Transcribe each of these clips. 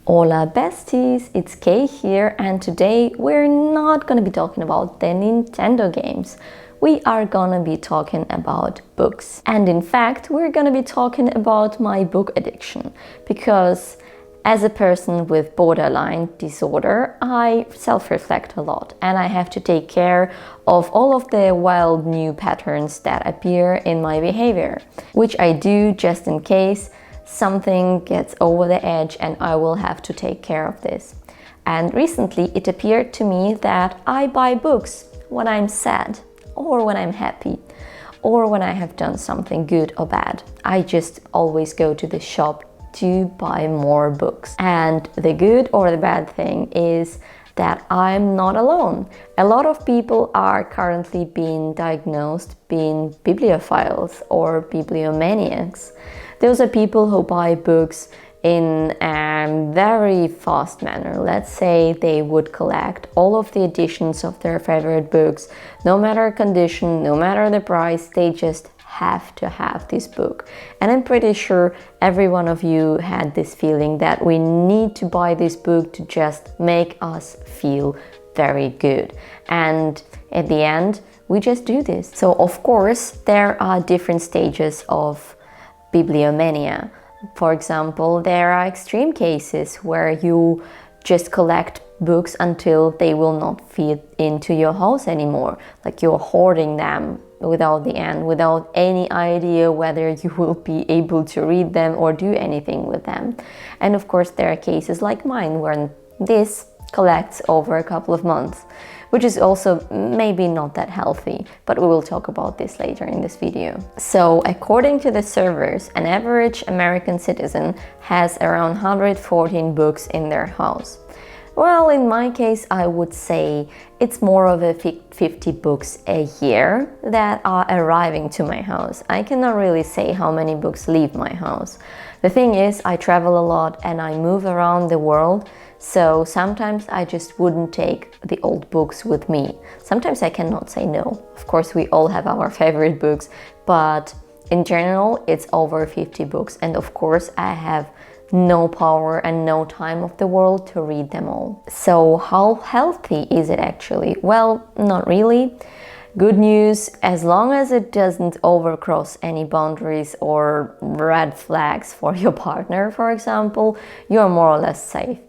Hola besties, it's Kay here, and today we're not gonna be talking about the Nintendo games. We are gonna be talking about books. And in fact, we're gonna be talking about my book addiction, because as a person with borderline disorder, I self-reflect a lot and I have to take care of all of the wild new patterns that appear in my behavior, which I do just in case something gets over the edge and I will have to take care of this. And recently it appeared to me that I buy books when I'm sad or when I'm happy or when I have done something good or bad. I just always go to the shop to buy more books. And the good or the bad thing is that I'm not alone. A lot of people are currently being diagnosed being bibliophiles or bibliomaniacs. Those are people who buy books in a very fast manner. Let's say they would collect all of the editions of their favorite books, no matter condition, no matter the price, they just have to have this book. And I'm pretty sure every one of you had this feeling that we need to buy this book to just make us feel very good. And at the end, we just do this. So of course, there are different stages of bibliomania. For example, there are extreme cases where you just collect books until they will not fit into your house anymore. Like you're hoarding them without the end, without any idea whether you will be able to read them or do anything with them. And of course, there are cases like mine where this collects over a couple of months, which is also maybe not that healthy, but we will talk about this later in this video. So according to the servers, an average American citizen has around 114 books in their house. Well, in my case, I would say it's more of a 50 books a year that are arriving to my house. I cannot really say how many books leave my house. The thing is, I travel a lot and I move around the world, so sometimes I just wouldn't take the old books with me. Sometimes I cannot say no. Of course, we all have our favorite books, but in general, it's over 50 books. And of course, I have no power and no time of the world to read them all. So how healthy is it actually? Well, not really. Good news, as long as it doesn't overcross any boundaries or red flags for your partner, for example, you're more or less safe.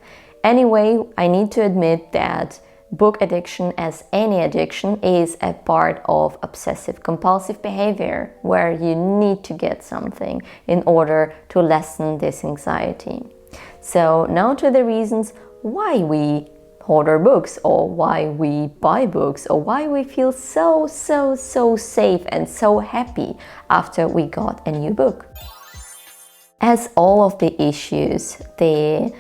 Anyway, I need to admit that book addiction, as any addiction, is a part of obsessive-compulsive behavior where you need to get something in order to lessen this anxiety. So now to the reasons why we hoard our books, or why we buy books, or why we feel so safe and so happy after we got a new book. As all of the issues, the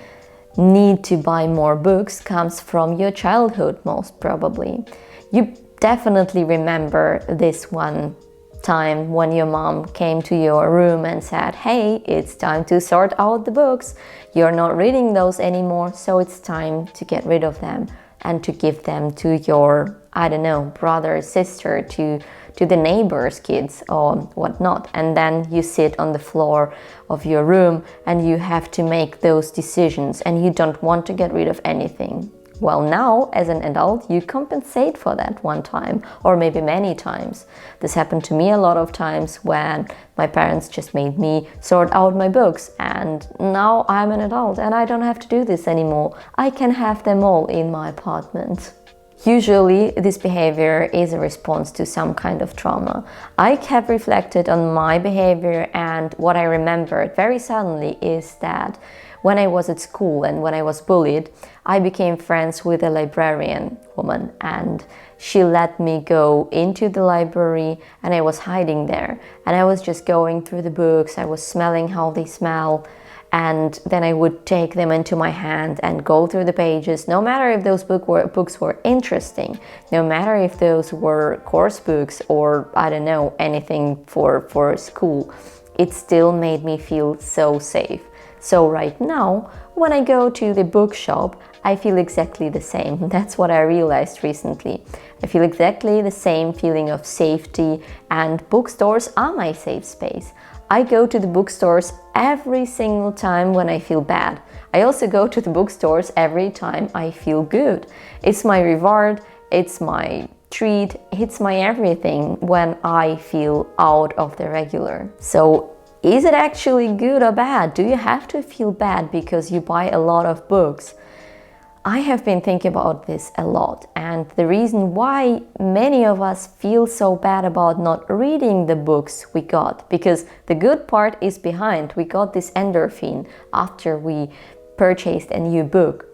need to buy more books comes from your childhood, most probably. You definitely remember this one time when your mom came to your room and said, hey, it's time to sort out the books. You're not reading those anymore, so it's time to get rid of them and to give them to your, I don't know, brother, sister, to the neighbor's kids or whatnot. And then you sit on the floor of your room and you have to make those decisions and you don't want to get rid of anything. Well, now as an adult, you compensate for that one time or maybe many times. This happened to me a lot of times when my parents just made me sort out my books, and now I'm an adult and I don't have to do this anymore. I can have them all in my apartment. Usually, this behavior is a response to some kind of trauma. I have reflected on my behavior, and what I remembered very suddenly is that when I was at school and when I was bullied, I became friends with a librarian woman, and she let me go into the library and I was hiding there. And I was just going through the books, I was smelling how they smell, and then I would take them into my hand and go through the pages, no matter if those books were interesting, no matter if those were course books or, I don't know, anything for school. It still made me feel so safe. So right now, when I go to the bookshop, I feel exactly the same. That's what I realized recently. I feel exactly the same feeling of safety, and bookstores are my safe space. I go to the bookstores every single time when I feel bad. I also go to the bookstores every time I feel good. It's my reward, it's my treat, it's my everything when I feel out of the regular. So is it actually good or bad? Do you have to feel bad because you buy a lot of books? I have been thinking about this a lot, and the reason why many of us feel so bad about not reading the books we got, because the good part is behind. We got this endorphin after we purchased a new book.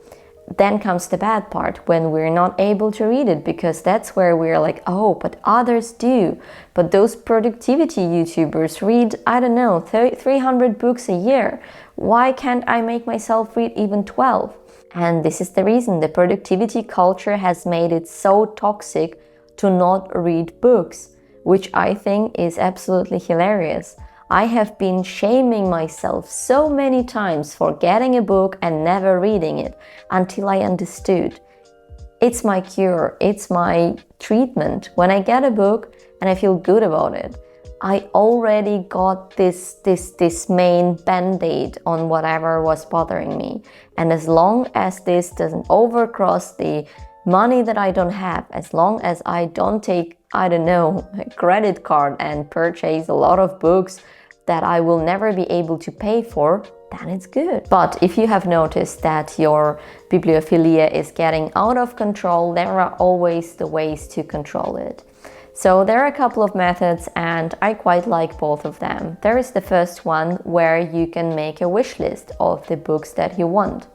Then comes the bad part when we're not able to read it, because that's where we're like, oh, but others do. But those productivity YouTubers read, I don't know, 300 books a year. Why can't I make myself read even 12? And this is the reason. The productivity culture has made it so toxic to not read books, which I think is absolutely hilarious. I have been shaming myself so many times for getting a book and never reading it until I understood. It's my cure, it's my treatment. When I get a book and I feel good about it, I already got this main band-aid on whatever was bothering me. And as long as this doesn't overcross the money that I don't have, as long as I don't take, I don't know, a credit card and purchase a lot of books that I will never be able to pay for, then it's good. But if you have noticed that your bibliophilia is getting out of control, there are always the ways to control it. So there are a couple of methods, and I quite like both of them. There is the first one where you can make a wish list of the books that you want.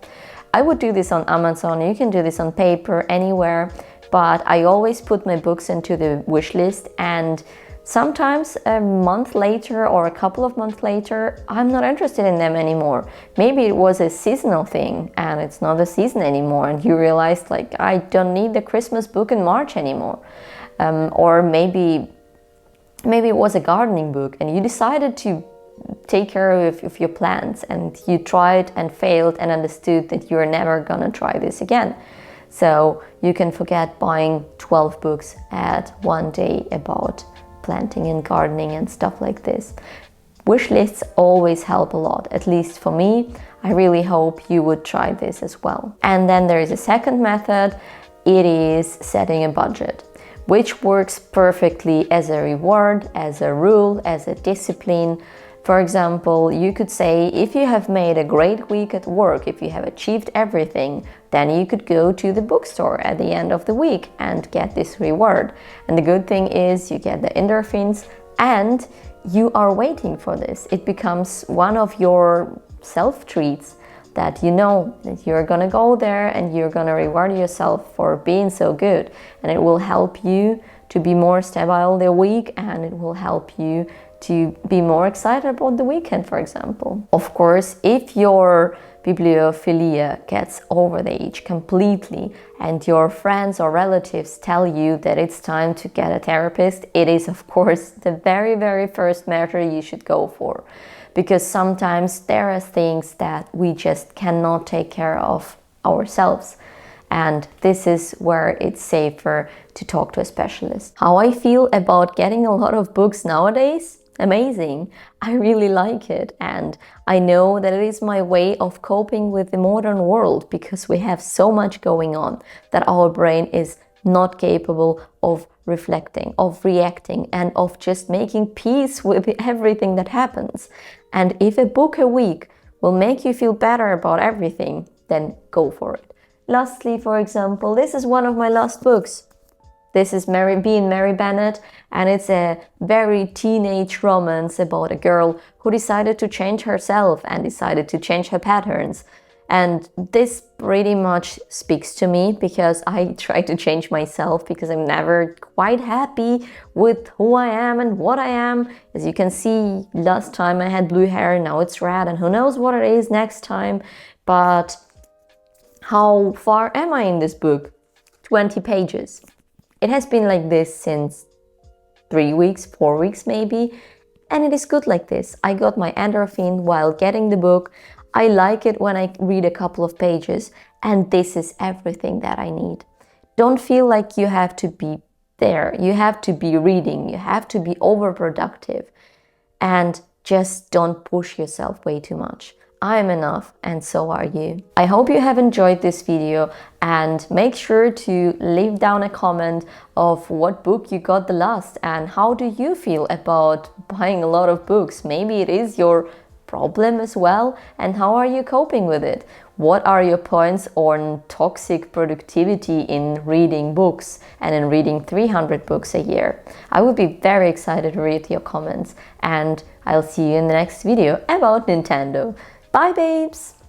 I would do this on Amazon, you can do this on paper, anywhere, but I always put my books into the wish list, and sometimes a month later or a couple of months later, I'm not interested in them anymore. Maybe it was a seasonal thing and it's not a season anymore, and you realized like, I don't need the Christmas book in March anymore. Or maybe it was a gardening book and you decided to take care of your plants, and you tried and failed and understood that you're never gonna try this again. So you can forget buying 12 books at one day about planting and gardening and stuff like this. Wish lists always help a lot, at least for me. I really hope you would try this as well. And then there is a second method. It is setting a budget, which works perfectly as a reward, as a rule, as a discipline. For example, you could say if you have made a great week at work, if you have achieved everything, then you could go to the bookstore at the end of the week and get this reward. And the good thing is you get the endorphins and you are waiting for this. It becomes one of your self-treats, that you know that you're gonna go there and you're gonna reward yourself for being so good. And it will help you to be more stable the week, and it will help you to be more excited about the weekend, for example. Of course, if your bibliophilia gets over the age completely and your friends or relatives tell you that it's time to get a therapist, it is of course the very, very first measure you should go for. Because sometimes there are things that we just cannot take care of ourselves. And this is where it's safer to talk to a specialist. How I feel about getting a lot of books nowadays? Amazing. I really like it, and I know that it is my way of coping with the modern world, because we have so much going on that our brain is not capable of reflecting, of reacting, and of just making peace with everything that happens. And if a book a week will make you feel better about everything, then go for it. Lastly, for example, this is one of my last books. This is Mary Bennett, and it's a very teenage romance about a girl who decided to change herself and decided to change her patterns. And this pretty much speaks to me, because I try to change myself because I'm never quite happy with who I am and what I am. As you can see, last time I had blue hair, now it's red, and who knows what it is next time. But how far am I in this book? 20 pages. It has been like this since 3 weeks, 4 weeks maybe, and it is good like this. I got my endorphin while getting the book. I like it when I read a couple of pages, and this is everything that I need. Don't feel like you have to be there. You have to be reading. You have to be overproductive, and just don't push yourself way too much. I am enough, and so are you. I hope you have enjoyed this video, and make sure to leave down a comment of what book you got the last and how do you feel about buying a lot of books. Maybe it is your problem as well, and how are you coping with it? What are your points on toxic productivity in reading books and in reading 300 books a year? I would be very excited to read your comments, and I'll see you in the next video about Nintendo. Bye babes!